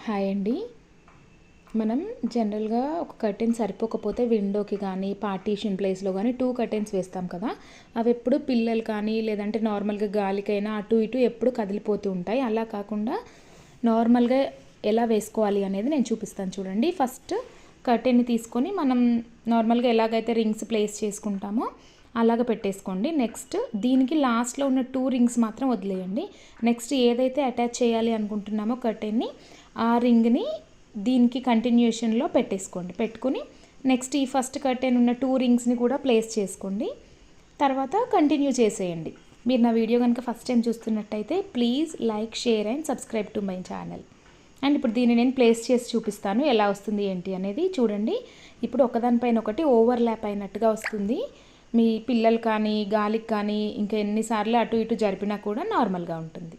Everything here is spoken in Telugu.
హాయ్ అండి. మనం జనరల్‌గా ఒక కర్టెన్ సరిపోకపోతే విండోకి గానీ, పార్టీషన్ ప్లేస్‌లో గానీ 2 కర్టెన్స్ వేస్తాం కదా! అవెప్పుడు పిల్లలు కానీ, లేదంటే నార్మల్‌గా గాలికైనా అటు ఇటు ఎప్పుడు కదిలిపోతూ ఉంటాయి. అలా కాకుండా నార్మల్‌గా ఎలా వేసుకోవాలి అనేది నేను చూపిస్తాను చూడండి. ఫస్ట్ కర్టెన్‌ని తీసుకొని మనం నార్మల్‌గా ఎలాగైతే రింగ్స్ ప్లేస్ చేసుకుంటామో అలాగ పెట్టేసుకోండి. నెక్స్ట్ దీనికి లాస్ట్‌లో ఉన్న 2 రింగ్స్ మాత్రం వదిలేయండి. నెక్స్ట్ ఏదైతే అటాచ్ చేయాలి అనుకుంటున్నామో కర్టెన్‌ని, ఆ రింగ్‌ని దీనికి కంటిన్యూషన్‌లో పెట్టేసుకోండి. పెట్టుకొని నెక్స్ట్ ఈ ఫస్ట్ కర్టెన్ ఉన్న 2 రింగ్స్‌ని కూడా ప్లేస్ చేసుకోండి. తర్వాత కంటిన్యూ చేసేయండి. మీరు నా వీడియో కనుక ఫస్ట్ టైం చూస్తున్నట్టయితే please like, share and subscribe to my channel. And ఇప్పుడు దీన్ని నేను ప్లేస్ చేసి చూపిస్తాను ఎలా వస్తుంది ఏంటి అనేది. చూడండి, ఇప్పుడు ఒకదానిపైన ఒకటి ఓవర్‌ల్యాప్ అయినట్టుగా వస్తుంది. మీ పిల్లలు కానీ, గాలికి కానీ ఇంకా ఎన్నిసార్లు అటు ఇటు జరిపినా కూడా నార్మల్‌గా ఉంటుంది.